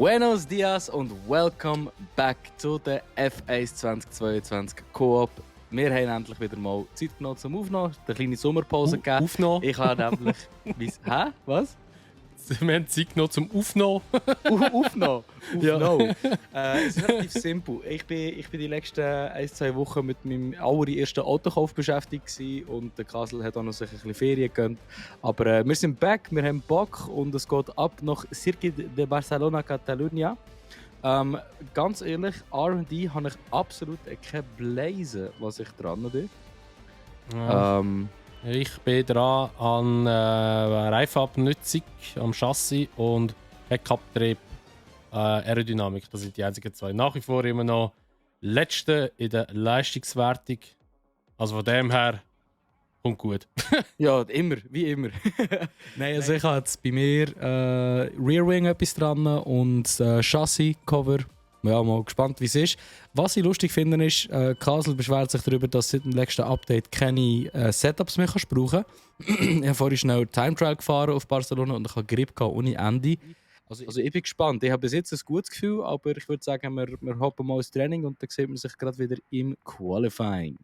Buenos dias und welcome back zu der F1 2022 Coop. Wir haben endlich wieder mal Zeit genommen zum Aufnehmen, eine kleine Sommerpause gegeben. Aufnehmen? Ich habe nämlich... Hä? Was? Wir haben Zeit genommen zum Aufnehmen. Aufnehmen? Ja. Es ist relativ simpel. Ich bin die letzten 1-2 Wochen mit meinem allerersten Autokauf beschäftigt gewesen und der Kasel hat auch noch sich ein bisschen Ferien gegönnt. Aber wir sind back, wir haben Bock und es geht ab nach Circuit de Barcelona, Catalunya. Ganz ehrlich, R&D habe ich absolut keine Blaze, was ich dran bin. Ja. Ich bin dran an Reifenabnutzung am Chassis und Heckabtrieb, Aerodynamik. Das sind die einzigen zwei. Nach wie vor immer noch Letzte in der Leistungswertung. Also von dem her kommt gut. Ja, immer, wie immer. Nein, also ich habe jetzt bei mir Rearwing etwas dran und Chassis-Cover. Ja, mal gespannt, wie es ist. Was ich lustig finde, ist, Kasel beschwert sich darüber, dass seit dem letzten Update keine Setups mehr brauchen kannst. Ich habe vorhin schnell Time Trial gefahren auf Barcelona und ich habe Grip ohne Ende. Also ich bin gespannt. Ich habe bis jetzt ein gutes Gefühl, aber ich würde sagen, wir hoppen mal ins Training und dann sieht man sich gerade wieder im Qualifying.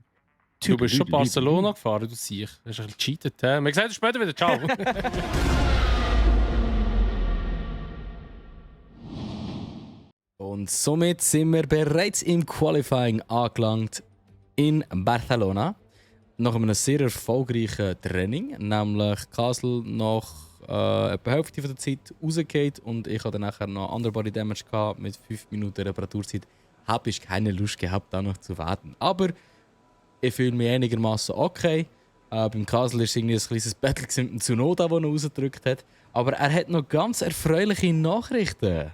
Du bist schon Barcelona gefahren, du siehst. Du hast ein bisschen gecheatet. Wir sehen uns später wieder. Ciao. Und somit sind wir bereits im Qualifying angelangt in Barcelona. Nach einem sehr erfolgreichen Training, nämlich Kasel nach etwa der Hälfte der Zeit rausgeht und ich hatte dann nachher noch Underbody Damage gehabt mit 5 Minuten Reparaturzeit. Habe ich keine Lust gehabt, da noch zu warten. Aber ich fühle mich einigermaßen okay. Beim Kasel war es irgendwie ein kleines Battle mit dem Tsunoda, der ihn rausgedrückt hat. Aber er hat noch ganz erfreuliche Nachrichten.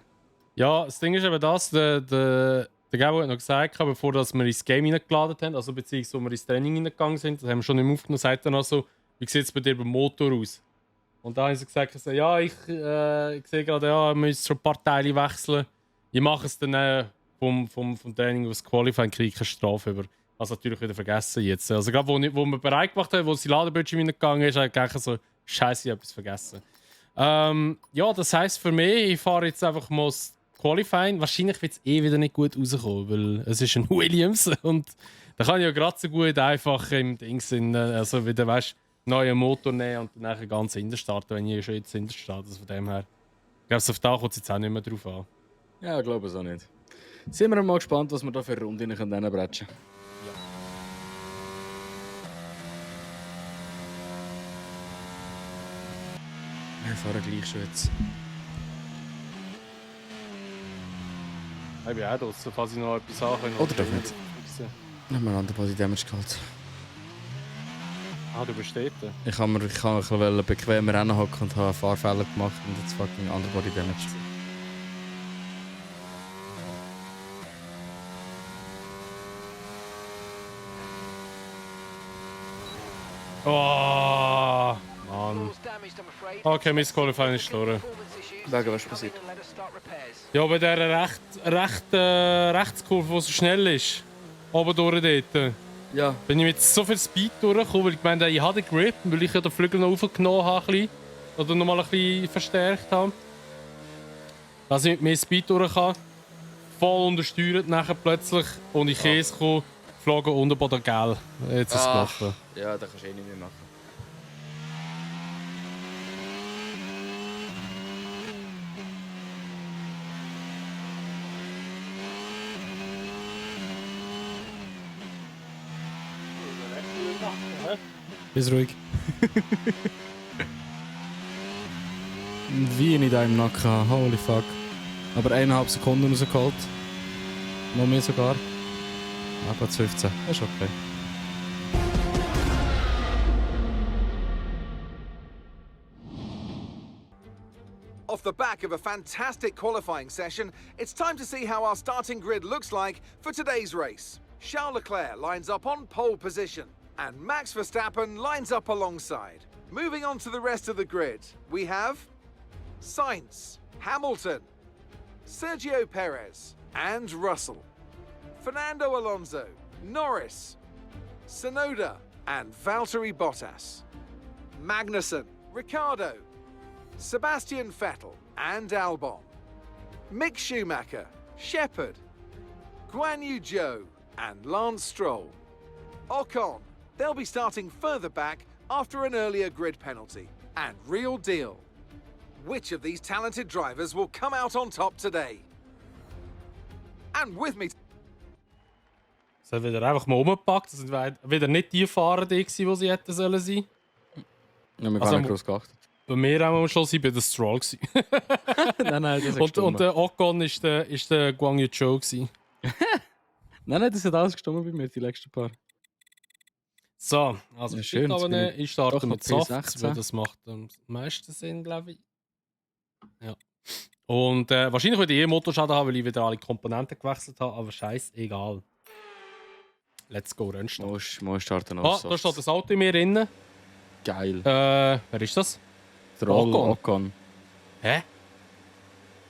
Ja, das Ding ist eben das, der Gabo hat noch gesagt, bevor wir ins Game reingeladen haben, also beziehungsweise wo wir ins Training reingegangen sind, das haben wir schon im Aufgenommen, sagt er noch so, wie sieht es bei dir beim Motor aus? Und da haben sie gesagt, ja, ich sehe gerade, ja, wir müssen schon ein paar Teile wechseln. Ich mache es dann vom Training aufs Qualifying, kriege ich keine Strafe über. Also natürlich wieder vergessen jetzt. Also gerade wo wir bereit gemacht haben, wo das Ladebildschirm reingegangen ist, habe ich gedacht so, Scheiße, ich habe etwas vergessen. Ja, das heisst für mich, ich fahre jetzt einfach mal das Qualifying. Wahrscheinlich wird es wieder nicht gut rauskommen, weil es ist ein Williams und da kann ich ja gerade so gut einfach im Dings also wieder, weißt, neuen Motor nehmen und dann nachher ganz hinten starten, wenn ich schon jetzt hinten starte. Also von dem her, ich glaube, auf da kommt es jetzt auch nicht mehr drauf an. Ja, ich glaube es auch nicht. Sind wir mal gespannt, was wir da für Runden reinbretschen können. Wir fahren gleich schon jetzt. Ich bin auch draussen, falls ich noch etwas sagen kann. Oder doch nicht. Nehmen wir an der Body Damage geholt. Ah, du bist dort? Ich kann ein bisschen bequemer hinhocken und habe Fahrfehler gemacht und jetzt fucking andere Body Damage. Oh, Mann. Okay, mein Qualifying ist durch. Wegen was passiert? Ja, bei dieser Rechtskurve, die so schnell ist, oben durch dort, Ja. bin ich mit so viel Speed durchgekommen, weil ich meine, ich hatte den Grip, weil ich ja den Flügel noch aufgenommen habe, oder nochmal ein bisschen verstärkt habe. Dass ich mit mehr Speed durch kann, voll untersteuert nachher plötzlich und ich Käse komme, geflogen Unterboden gel. Jetzt ist es gelaufen. Ja, da kannst du eh nicht mehr machen. Bist ruhig. Wie ich da im Nacken habe, holy fuck. Aber 1,5 Sekunden rausgeholt. Noch mehr sogar. Aber 15, das ist okay. Off the back of a fantastic qualifying session, it's time to see how our starting grid looks like for today's race. Charles Leclerc lines up on pole position, and Max Verstappen lines up alongside. Moving on to the rest of the grid, we have Sainz, Hamilton, Sergio Perez, and Russell. Fernando Alonso, Norris, Tsunoda, and Valtteri Bottas. Magnussen, Ricciardo, Sebastian Vettel, and Albon. Mick Schumacher, Shepard, Guan Yu Zhou, and Lance Stroll. Ocon, they'll be starting further back after an earlier grid penalty. And real deal. Which of these talented drivers will come out on top today? And with me. Es hat wieder einfach mal umgepackt. Das sind wieder nicht die Fahrer, die sie hätten sollen sein. Ja, wir Also, haben nicht groß geachtet. Bei mir haben wir am Schluss bei der Stroll gewesen. Nein, das hat und der Ocon ist der Guan Yu Zhou gewesen. Nein, das hat alles gestimmt bei mir, die letzten paar. So, also Ja, schön, jetzt bin ich starte doch mit noch Soft, P16. weil das macht am meisten Sinn, glaube ich. Ja. Und wahrscheinlich werde ich Motorschaden haben, weil ich wieder alle Komponenten gewechselt habe, aber scheißegal. Let's go, Rennstart. Mal starten Ah, da steht das Auto in mir drin. Geil. Wer ist das? Der Ocon. Ocon. Hä?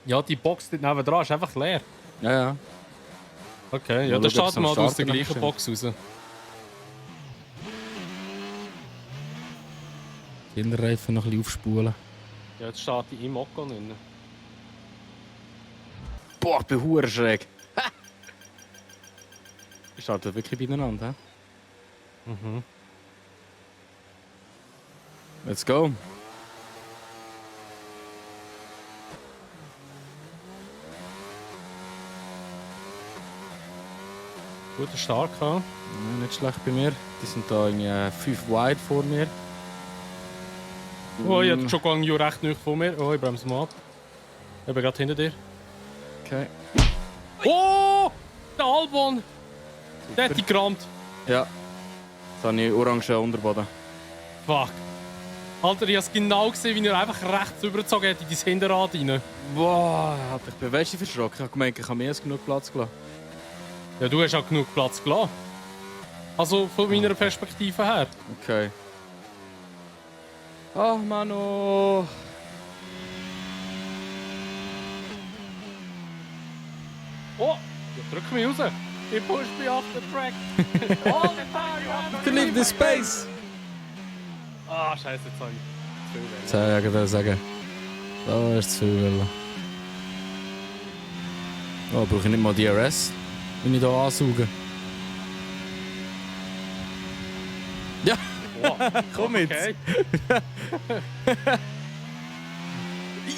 Ja, die Box dort nebenan ist einfach leer. Ja, ja. Okay, ja, Mal dann schauen, ob starten wir es halt am aus der Starten gleichen noch Box raus. Die Hinterreifen noch ein bisschen aufspulen. Ja, jetzt starte ich im Ocon drin. Boah, ich bin verdammt schräg. Ich starte wirklich beieinander. Mhm. Let's go. Guter Start gehabt. Ja, nicht schlecht bei mir. Die sind da irgendwie 5 wide vor mir. Oh, ich hatte schon Guan Yu recht nahe vor mir. Oh, ich bremse mal ab. Ich bin gerade hinter dir. Okay. Oh! Der Albon! Der hat die gerammt. Ja. Jetzt habe ich orangen Unterboden. Fuck. Alter, ich habe es genau gesehen, wie er einfach rechts übergezogen hat in dein Hinterrad rein. Boah, Alter, ich bin weißt du verschrocken. Ich habe gemeint, ich habe mehr als genug Platz gelassen. Ja, du hast auch genug Platz gelassen. Also von meiner Perspektive her. Okay. Ach, Mano. Oh! Ja, drück mich raus. Ich push me off the track. All the time you have To leave the space. Ah, scheiße, jetzt habe ich zu viel Das soll ich gerade sagen. Da ist zu viel. Oh, brauche ich nicht mal DRS, wenn ich hier ansauge. Ja, Wow. komm jetzt. Okay.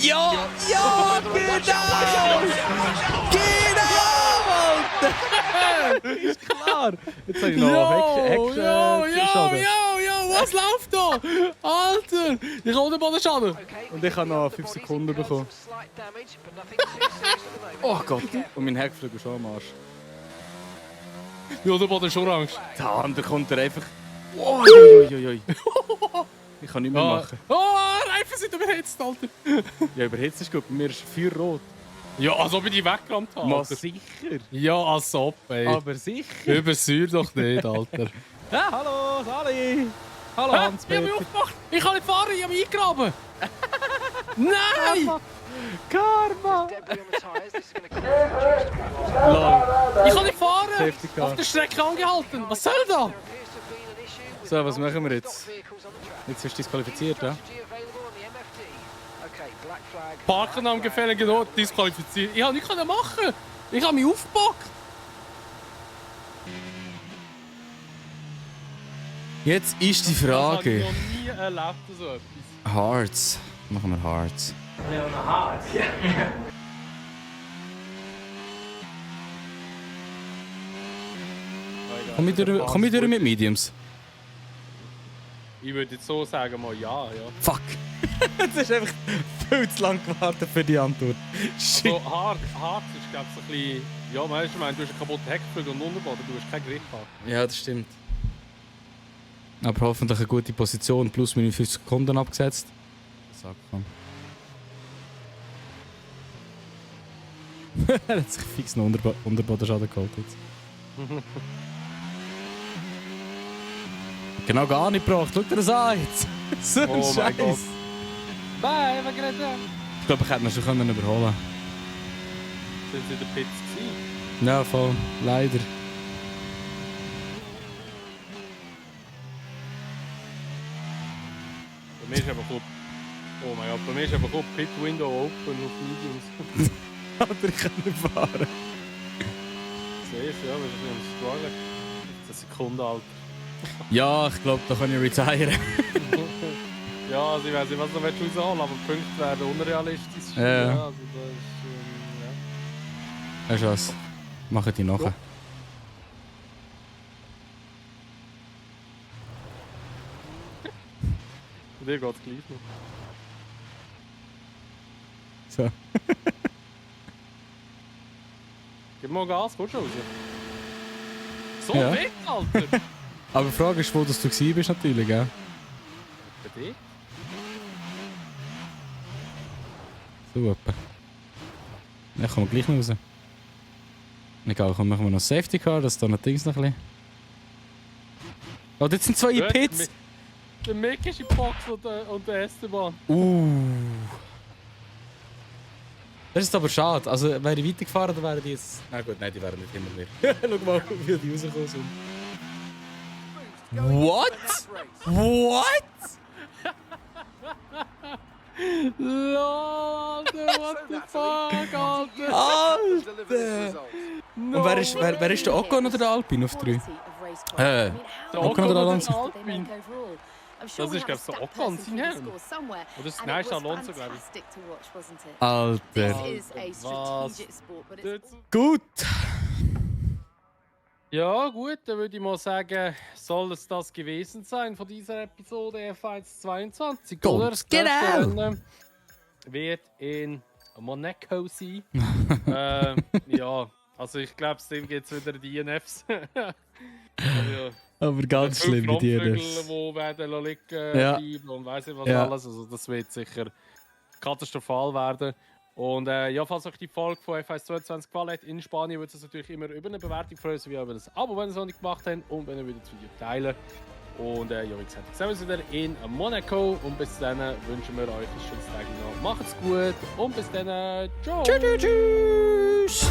Ja, ja, genau! Genau! Ist klar! Jetzt habe ich noch Heckschaden. Was läuft da? Alter! Ich habe den Bodenschaden. Und ich habe noch 5 Sekunden bekommen. Oh Gott! Und mein Heckflügel schon am Arsch. Ja, der Boden ist orange. Der andere kommt er einfach... Oh, ui. Ich kann nicht mehr machen. Oh, Reifen sind überhitzt, Alter. Ja, überhitzt ist gut. Bei mir ist Feuerrot. Ja, als ob ich die weggerammt habe. Mal Alter. sicher. Ja, als ob, ey. Aber sicher. Übersäuer doch nicht, Alter. Ja, hallo, Sali. Hallo, Ich habe Hans-Peter. mich aufgemacht. Ich kann nicht fahren, ich habe mich eingegraben. Nein! Karma! Ich kann nicht fahren! Safety Car. Auf der Strecke angehalten! Was soll da? So, was machen wir jetzt? Jetzt wirst du disqualifiziert, ja? Parken am gefälligen Ort disqualifiziert. Ich konnte nichts machen! Ich habe mich aufgepackt! Jetzt ist die Das habe Frage. ich noch nie erlebt, so etwas. Hearts. Machen wir Hearts. Komm ich durch mit Mediums? Ich würde jetzt so sagen, mal ja. Fuck! Jetzt hast du einfach viel zu lange gewartet für die Antwort. Shit. So hart ist, glaube ich, so ein bisschen... Ja, weißt du, du hast einen kaputten Heckflügel und Unterboden, du hast keinen Griff gehabt. Ja, das stimmt. Aber hoffentlich eine gute Position, plus minus 5 Sekunden abgesetzt. Sag komm. Er hat sich fix einen Unterbodenschaden geholt jetzt. Genau gar nicht gebracht. Schau dir das an jetzt. So ein Oh mein Gott. Scheiß. Bye, was geht da? Ich glaube, ich hätte ihn schon können überholen. Sind sie in der Pits gewesen? Ja, voll. Leider. Bei mir ist einfach oh mein Gott, bei mir ist einfach Pit Window open auf Mediums. Alter, ich kann nicht fahren. Sehe es, ja, wir sind am Struggle. 15 Sekunden, Alter. Ja, ich glaube, da kann ich retiren. Ja, also ich weiß nicht, was du rausholen, aber die Punkte werden unrealistisch. Ja. Also das ist, Weißt du was? Machen die nachher. Ja. Bei dir geht es gleich noch. So. Gib mal Gas, kommst du raus? So Ja. weg, Alter! Aber die Frage ist, wo das du gewesen bist, natürlich, gell? Bei dir? So etwa. Ja, kommen wir gleich noch raus. Egal, komm, machen wir noch Safety Car, dass da noch Dings noch ein bisschen... Oh, dort sind 2 Pits! Der Mick ist in die Box und der Esteban. Das ist aber schade. Also, wäre ich weitergefahren, dann wären die jetzt... Na gut, nein, die wären nicht immer mehr. Schau mal, wie die rausgekommen sind. What? What? Lol, what the fuck, Alter! Alter! Und wer ist der Ocon oder der Alpine auf 3? Der Ocon oder Alonso? Alonso? Das ist, glaube ich, der Ocon, sein Helm. Oder das ist Alonso, glaube ich. Alter. Was? Gut. Ja, gut, dann würde ich mal sagen, soll es das gewesen sein von dieser Episode F1 22, oder? Ganz genau. Wird in Monaco sein. Ja, also ich glaube, dem geht es wieder in die DNFs. Also, Aber ganz schlimm mit dir. Die werden liegen bleiben und weiss nicht was alles. Also das wird sicher katastrophal werden. Und ja, falls euch die Folge von F1 22 gefallen hat in Spanien, würde es natürlich immer über eine Bewertung freuen, sowie über das Abo, wenn ihr es noch nicht gemacht habt und wenn ihr wieder das Video teilen. Und ja, wie gesagt, sehen wir uns wieder in Monaco und bis dann wünschen wir euch ein schönes Tag noch. Macht's gut und bis dann. Ciao! Tschüss.